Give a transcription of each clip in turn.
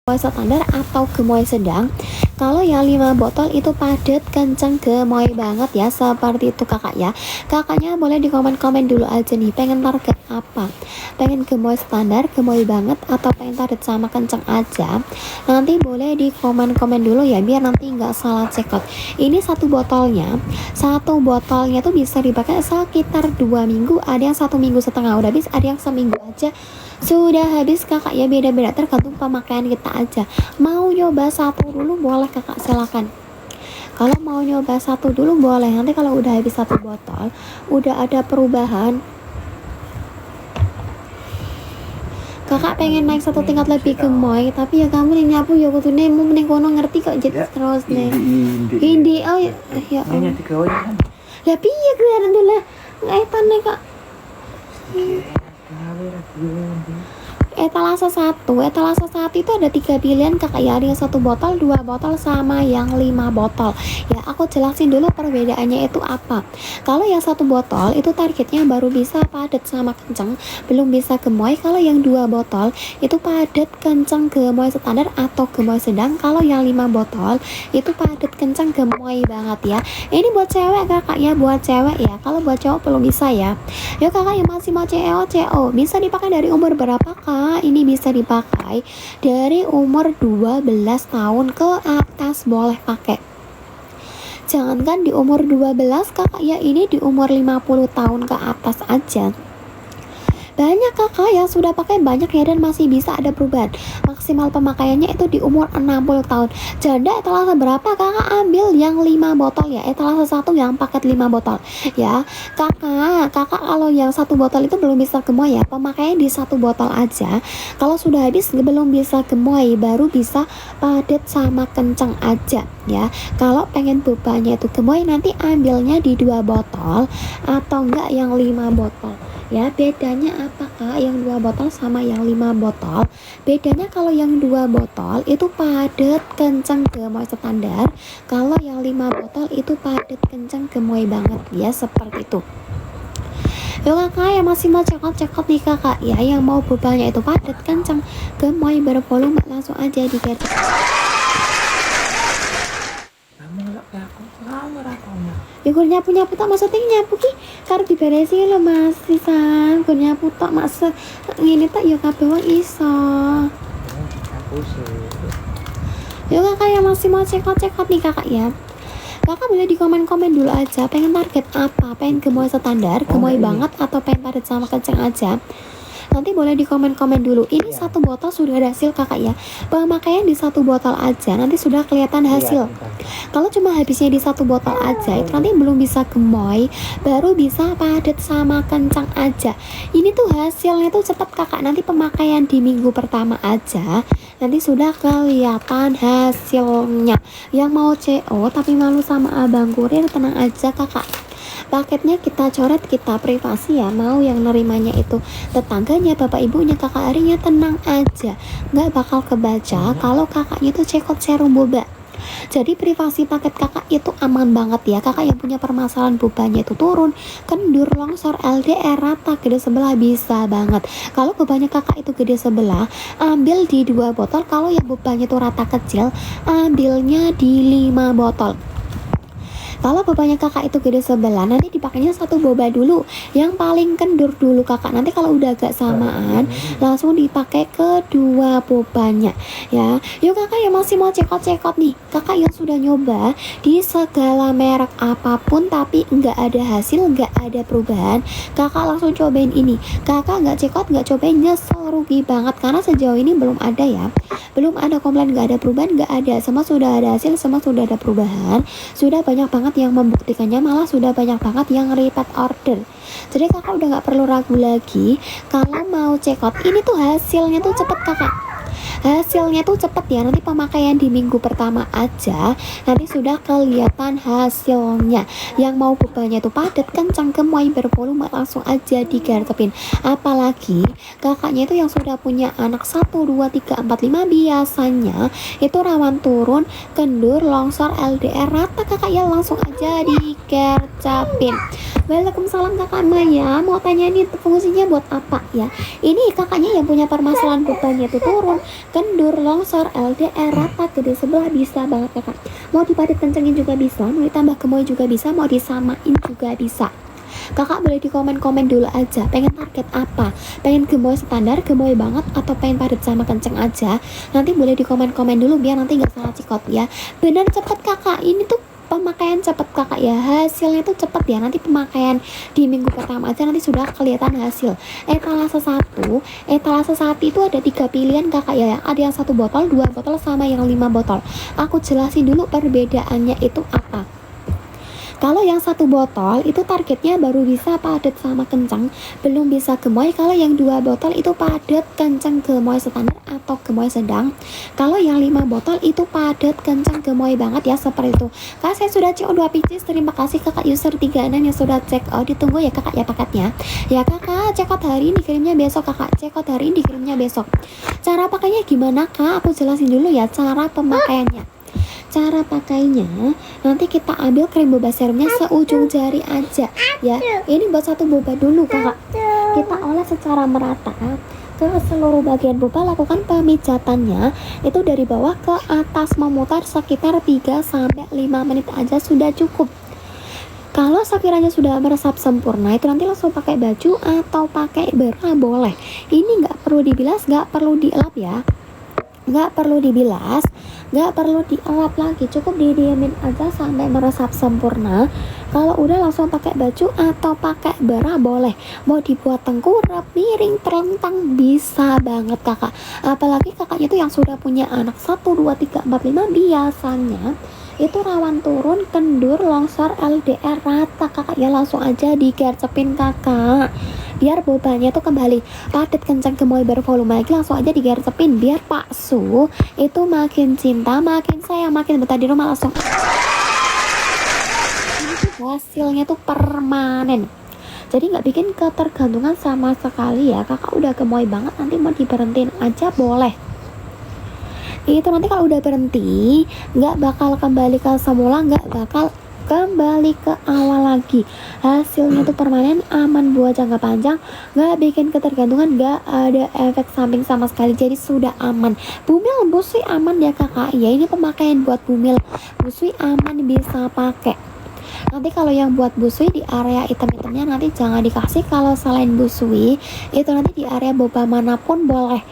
gemoy standar atau gemoy sedang. Kalau yang 5 botol itu padat, kenceng, gemoy banget ya, seperti itu kakak ya. Kakaknya boleh di komen-komen dulu aja nih, pengen target apa? Pengen gemoy standar, gemoy banget, atau pengen padat sama kenceng aja? Nanti boleh di komen-komen dulu ya, biar nanti nggak salah cekot. Ini satu botolnya tuh bisa dipakai sekitar 2 minggu, ada yang 1,5 minggu udah habis, ada yang seminggu aja sudah habis kakak ya, beda-beda tergantung pemakaian kita aja. Mau nyoba satu dulu boleh kakak, silakan. Kalau mau nyoba satu dulu boleh, nanti kalau udah habis satu botol udah ada perubahan, kakak pengen naik satu tingkat lebih gemoy, tapi ya kamu nih nyapu ya kudu nemu ning kono ngerti kok jadi terus nih indi oh ya lah piye gue dulu ngaitan nih kak. Etalase satu itu ada 3 pilihan kakak ya, ada yang 1 botol, 2 botol, sama yang 5 botol ya. Aku jelasin dulu perbedaannya itu apa. Kalau yang 1 botol itu targetnya baru bisa padat sama kenceng, belum bisa gemoy. Kalau yang 2 botol itu padat, kenceng, gemoy standar atau gemoy sedang. Kalau yang 5 botol itu padat, kenceng, gemoy banget ya. Ini buat cewek kakak ya, buat cewek ya. Kalau buat cowok belum bisa ya. Yuk kakak yang masih mau CO bisa dipakai dari umur berapa kak? Ini bisa dipakai dari umur 12 tahun ke atas boleh pakai. Jangankan di umur 12 kakak ya, ini di umur 50 tahun ke atas aja banyak kakak yang sudah pakai banyak ya, dan masih bisa ada perubahan. Maksimal pemakaiannya itu di umur 60 tahun. Janda etalase berapa kakak? Ambil yang 5 botol ya, etalase 1 yang paket 5 botol ya. Kakak kalau yang 1 botol itu belum bisa gemoy ya, pemakaian di 1 botol aja. Kalau sudah habis belum bisa gemoy, baru bisa padat sama kenceng aja ya. Kalau pengen bebannya itu gemoy, nanti ambilnya di 2 botol atau enggak yang 5 botol ya. Bedanya apa kak yang 2 botol sama yang 5 botol? Bedanya kalau yang 2 botol itu padat, kenceng, gemoy standar. Kalau yang 5 botol itu padat, kenceng, gemoy banget ya, seperti itu. Yuk kakak yang masih mau cekot nih kakak ya, yang mau bebannya itu padat, kenceng, gemoy, bervolume, langsung aja di gadget. Ya gue nyapu tak maksudnya nyapu ki karena diberesin lo masih san, gue nyapu tak maksud ngini tak yuk kabeh wong iso. Yuk kakak yang masih mau cekot nih kakak ya, kakak boleh di komen-komen dulu aja pengen target apa, pengen gemoy standar, gemoy banget, atau pengen padat sama kenceng aja. Nanti boleh di komen-komen dulu. Ini 1 botol sudah ada hasil kakak ya, pemakaian di 1 botol aja nanti sudah kelihatan hasil. Kalau cuma habisnya di 1 botol aja itu nanti belum bisa gemoy, baru bisa padat sama kencang aja. Ini tuh hasilnya tuh cepet kakak, nanti pemakaian di minggu pertama aja nanti sudah kelihatan hasilnya. Yang mau CO tapi malu sama abang kurir, tenang aja kakak, paketnya kita coret, kita privasi ya. Mau yang nerimanya itu tetangganya, bapak ibunya, kakak arinya, tenang aja, nggak bakal kebaca kalau kakaknya itu cekot serum boba. Jadi privasi paket kakak itu aman banget ya. Kakak yang punya permasalahan bebannya itu turun, kendur, longsor, LDR, rata, gede sebelah, bisa banget. Kalau bebannya kakak itu gede sebelah, ambil di 2 botol. Kalau yang bebannya itu rata kecil, ambilnya di 5 botol. Kalau bebannya kakak itu gede sebelah, nanti dipakainya 1 boba dulu, yang paling kendur dulu kakak. Nanti kalau udah agak samaan, langsung dipakai kedua bobanya ya. Yuk kakak yang masih mau cekot nih, kakak yang sudah nyoba di segala merek apapun tapi nggak ada hasil, nggak ada perubahan, kakak langsung cobain ini. Kakak nggak cekot, nggak cobain, nyesel, rugi banget. Karena sejauh ini belum ada ya, belum ada komplain, nggak ada perubahan, nggak ada. Semua sudah ada hasil, semua sudah ada perubahan, sudah banyak banget yang membuktikannya, malah sudah banyak banget yang repeat order. Jadi kakak udah nggak perlu ragu lagi kalau mau cekot. Ini tuh hasilnya tuh cepet kakak, hasilnya tuh cepet ya. Nanti pemakaian di minggu pertama aja nanti sudah kelihatan hasilnya. Yang mau bebannya tuh padat, kencang, gemoy, bervolume, langsung aja digartepin. Apalagi kakaknya itu yang sudah punya anak 1, 2, 3, 4, 5 biasanya itu rawan turun, kendur, longsor, LDR, rata kakak ya, langsung aja digartepin. Waalaikumsalam Kakak Maya, mau tanya nih fungsinya buat apa ya? Ini kakaknya yang punya permasalahan bebannya itu turun, kendur, longsor, LDR, rata, gede sebelah bisa banget kakak. Mau dipadat kencengin juga bisa, mau ditambah gemoy juga bisa, mau disamain juga bisa. Kakak boleh di komen-komen dulu aja, pengen target apa? Pengen gemoy standar, gemoy banget, atau pengen padat sama kenceng aja? Nanti boleh di komen-komen dulu biar nanti nggak salah cikot ya. Bener cepet kakak, ini tuh pemakaian cepet kakak ya, hasilnya tuh cepet ya. Nanti pemakaian di minggu pertama aja nanti sudah kelihatan hasil. Etalase 1 itu ada 3 pilihan kakak ya, ada yang 1 botol, 2 botol, sama yang 5 botol. Aku jelasin dulu perbedaannya itu apa. Kalau yang 1 botol itu targetnya baru bisa padat sama kencang, belum bisa gemoy. Kalau yang 2 botol itu padat, kencang, gemoy standar atau gemoy sedang. Kalau yang 5 botol itu padat, kencang, gemoy banget ya, seperti itu. Kak, saya sudah CO2 pcs. Terima kasih kakak user 36 yang sudah check out. Ditunggu ya kakak ya paketnya. Ya kakak, check out hari ini dikirimnya besok kakak. Check out hari ini dikirimnya besok. Cara pakainya gimana kak? Aku jelasin dulu ya cara pemakaiannya. Cara pakainya, nanti kita ambil krim boba serumnya seujung jari aja ya. Ini buat 1 boba dulu kakak. Kita oles secara merata ke seluruh bagian boba. Lakukan pemijatannya itu dari bawah ke atas, memutar sekitar 3-5 menit aja sudah cukup. Kalau sekiranya sudah meresap sempurna, itu nanti langsung pakai baju atau pakai bra boleh. Ini nggak perlu dibilas, nggak perlu dielap ya, nggak perlu dibilas, nggak perlu dielap lagi, cukup didiemin aja sampai meresap sempurna. Kalau udah langsung pakai baju atau pakai bra boleh. Mau dibuat tengkurap, miring, terlentang bisa banget kakak. Apalagi kakaknya itu yang sudah punya anak 1, 2, 3, 4, 5 biasanya itu rawan turun, kendur, longsor, LDR, rata kakak ya. Langsung aja digercepin kakak biar bobanya tuh kembali padat, kencang, gemoy, bervolume lagi. Langsung aja digercepin biar Pak Su itu makin cinta, makin sayang, makin betah di rumah. Langsung ini tuh hasilnya tuh permanen, jadi nggak bikin ketergantungan sama sekali ya. Kakak udah gemoy banget, nanti mau diberhentiin aja boleh. Itu nanti kalau udah berhenti nggak bakal kembali ke semula, nggak bakal kembali ke awal lagi. Hasilnya tuh permanen, aman buat jangka panjang, nggak bikin ketergantungan, nggak ada efek samping sama sekali, jadi sudah aman. Bumil busui aman ya kakak ya, ini pemakaian buat bumil busui aman, bisa pakai. Nanti kalau yang buat busui di area item-itemnya nanti jangan dikasih. Kalau selain busui itu nanti di area boba manapun boleh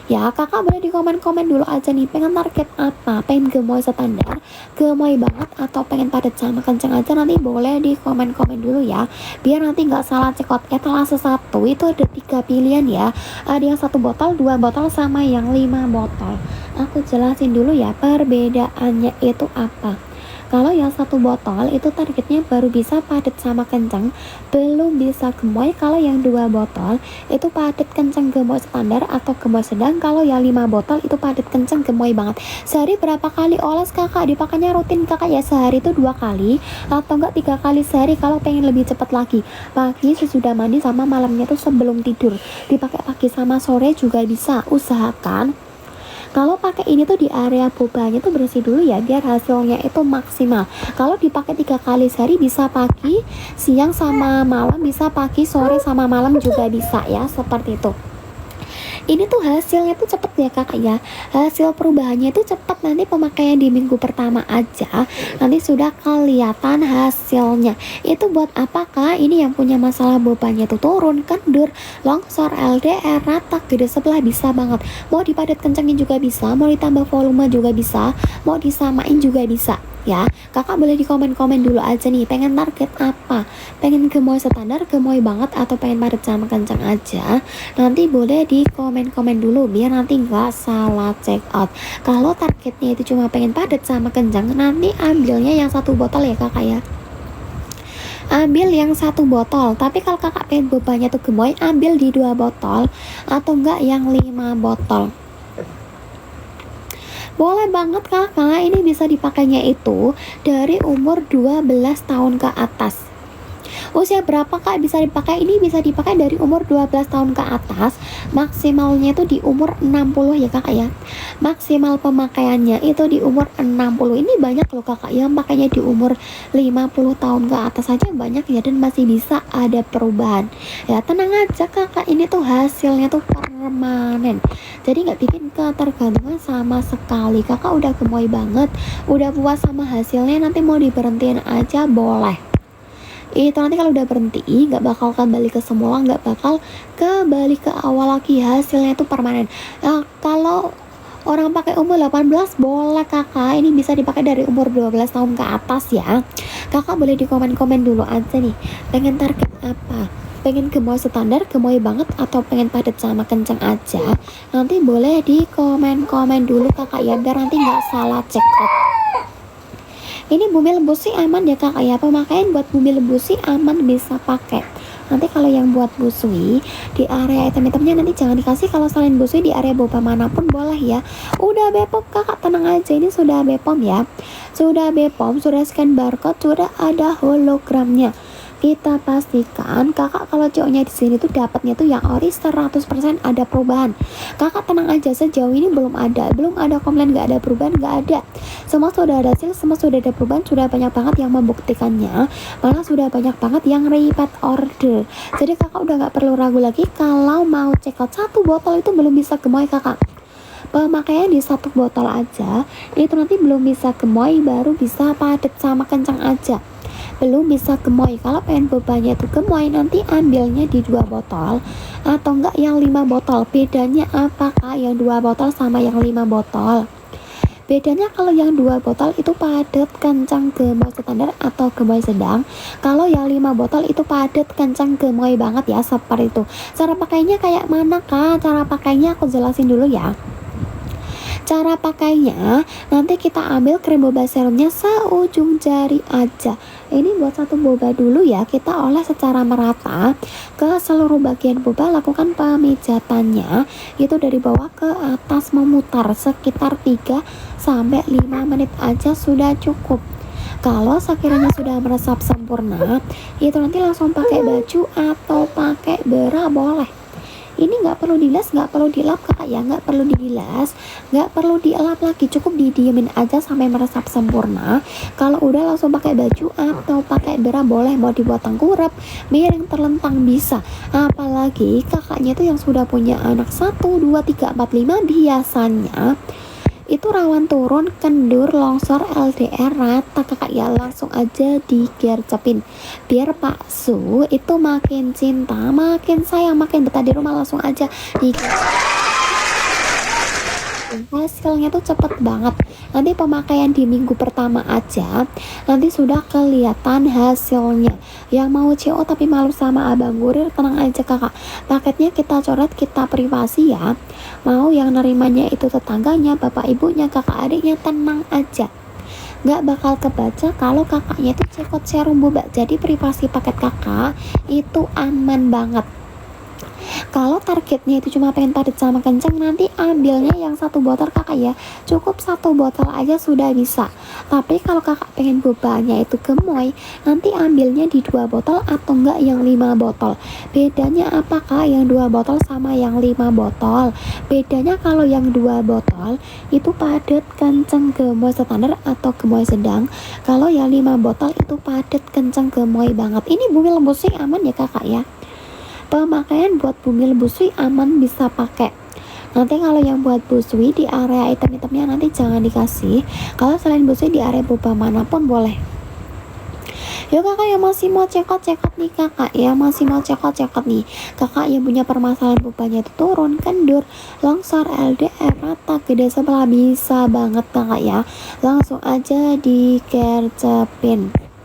ya. Kakak boleh di komen-komen dulu aja nih, pengen target apa? Pengen gemoy standar, gemoy banget, atau pengen padat sama kenceng aja? Nanti boleh di komen-komen dulu ya, biar nanti nggak salah cekot. Etalase 1 itu ada 3 pilihan ya, ada yang 1 botol, 2 botol, sama yang 5 botol. Aku jelasin dulu ya perbedaannya itu apa. Kalau yang 1 botol itu targetnya baru bisa padat sama kencang, belum bisa gemoy. Kalau yang 2 botol itu padat, kencang, gemoy standar atau gemoy sedang. Kalau yang 5 botol itu padat, kencang, gemoy banget. Sehari berapa kali oles kakak? Dipakainya rutin kakak ya, sehari itu 2 kali atau enggak 3 kali sehari. Kalau pengen lebih cepat lagi, pagi sesudah mandi sama malamnya tuh sebelum tidur. Dipakai pagi sama sore juga bisa. Usahakan kalau pakai ini tuh di area bobanya tuh bersih dulu ya, biar hasilnya itu maksimal. Kalau dipakai 3 kali sehari bisa pagi, siang sama malam, bisa pagi, sore sama malam juga bisa ya, seperti itu. Ini tuh hasilnya tuh cepet ya kakak ya, hasil perubahannya itu cepet. Nanti pemakaian di minggu pertama aja nanti sudah kelihatan hasilnya. Itu buat apa kak? Ini yang punya masalah bobanya tuh turun, kendur, longsor, LDR, rata, gede sebelah bisa banget. Mau dipadat kencengin juga bisa, mau ditambah volume juga bisa, mau disamain juga bisa ya. Kakak boleh di komen-komen dulu aja nih, pengen target apa? Pengen gemoy standar, gemoy banget, atau pengen padat sama kencang aja? Nanti boleh di komen-komen dulu biar nanti nggak salah check out. Kalau targetnya itu cuma pengen padat sama kencang, nanti ambilnya yang 1 botol ya kakak ya, ambil yang 1 botol. Tapi kalau kakak pengen bobanya tuh gemoy, ambil di 2 botol atau enggak yang 5 botol. Boleh banget kakak, ini bisa dipakainya itu dari umur 12 tahun ke atas. Usia berapa kak bisa dipakai? Ini bisa dipakai dari umur 12 tahun ke atas, maksimalnya itu di umur 60 ya kakak ya. Maksimal pemakaiannya itu di umur 60. Ini banyak loh kakak yang pakainya di umur 50 tahun ke atas saja banyak ya, dan masih bisa ada perubahan. Ya tenang aja kakak, ini tuh hasilnya tuh permanen, jadi nggak bikin ketergantungan sama sekali. Kakak udah gemoy banget, udah puas sama hasilnya, nanti mau diberhentiin aja boleh. Itu nanti kalau udah berhenti nggak bakal kembali ke semula, nggak bakal kembali ke awal lagi, hasilnya itu permanen. Kalau orang pakai umur 18 boleh kakak, ini bisa dipakai dari umur 12 tahun ke atas ya. Kakak boleh di komen-komen dulu aja nih, pengen target apa, pengen gemoy standar, gemoy banget, atau pengen padat sama kenceng aja. Nanti boleh di komen-komen dulu kakak ya, biar nanti nggak salah check out. Ini bumi lembu sih aman ya kakak ya, pemakaian buat bumi lembu sih aman, bisa pakai. Nanti kalau yang buat busui di area item-itemnya nanti jangan dikasih, kalau selain busui di area boba manapun boleh ya. Udah Bepom kakak, tenang aja, ini sudah Bepom ya, sudah Bepom, sudah scan barcode, sudah ada hologramnya. Kita pastikan kakak kalau CO-nya di sini tuh dapatnya tuh yang ori 100% ada perubahan. Kakak tenang aja, sejauh ini belum ada komplain, nggak ada perubahan, nggak ada. Semua sudah ada hasil, semua sudah ada perubahan, sudah banyak banget yang membuktikannya, malah sudah banyak banget yang repeat order. Jadi kakak udah nggak perlu ragu lagi kalau mau check out. Satu botol itu belum bisa gemoy kakak, pemakaian di satu botol aja itu nanti belum bisa gemoy, baru bisa padat sama kencang aja, belum bisa gemoy. Kalau pengen bobanya itu gemoy, nanti ambilnya di 2 botol atau enggak yang 5 botol. Bedanya apakah yang 2 botol sama yang 5 botol? Bedanya kalau yang 2 botol itu padat kencang gemoy standar atau gemoy sedang. Kalau yang 5 botol itu padat kencang gemoy banget ya, seperti itu. Cara pakainya kayak mana kak? Cara pakainya aku jelasin dulu ya. Cara pakainya, nanti kita ambil krim boba serumnya seujung jari aja. Ini buat satu boba dulu ya, kita oles secara merata ke seluruh bagian boba. Lakukan pemijatannya itu dari bawah ke atas, memutar sekitar 3-5 menit aja sudah cukup. Kalau sekiranya sudah meresap sempurna, itu nanti langsung pakai baju atau pakai bra boleh. Ini nggak perlu dilas, nggak perlu dilap kakak ya, nggak perlu dibilas, nggak perlu dielap lagi, cukup didiemin aja sampai meresap sempurna. Kalau udah langsung pakai baju atau pakai bra boleh, mau dibuat tengkurap, miring, terlentang bisa. Apalagi kakaknya itu yang sudah punya anak 1, 2, 3, 4, 5 biasanya itu rawan turun, kendur, longsor, LDR rata kakak ya. Langsung aja digercepin biar Pak Su itu makin cinta, makin sayang, makin betah di rumah. Langsung aja digercepin, hasilnya tuh cepet banget. Nanti pemakaian di minggu pertama aja nanti sudah kelihatan hasilnya. Yang mau CO tapi malu sama abang kurir, tenang aja kakak, paketnya kita coret, kita privasi ya. Mau yang nerimanya itu tetangganya, bapak ibunya, kakak adiknya, tenang aja, nggak bakal kebaca kalau kakaknya itu cekot serum boba. Jadi privasi paket kakak itu aman banget. Kalau targetnya itu cuma pengen padat sama kencang, nanti ambilnya yang 1 botol kakak ya, cukup 1 botol aja sudah bisa. Tapi kalau kakak pengen bobanya itu gemoy, nanti ambilnya di 2 botol atau enggak yang 5 botol. Bedanya apakah yang 2 botol sama yang 5 botol? Bedanya kalau yang 2 botol itu padat kencang gemoy standar atau gemoy sedang. Kalau yang 5 botol itu padat kencang gemoy banget. Ini bumi lembu sih aman ya kakak ya. Pemakaian buat bumi busui aman, bisa pakai. Nanti kalau yang buat busui di area item-itemnya nanti jangan dikasih. Kalau selain busui di area boba manapun boleh. Yuk kakak yang masih mau cekot nih kakak ya, masih mau cekot nih kakak yang punya permasalahan bobanya itu turun, kendur, longsor, LDR rata, gede sebelah, bisa banget kakak ya. Langsung aja digercepin.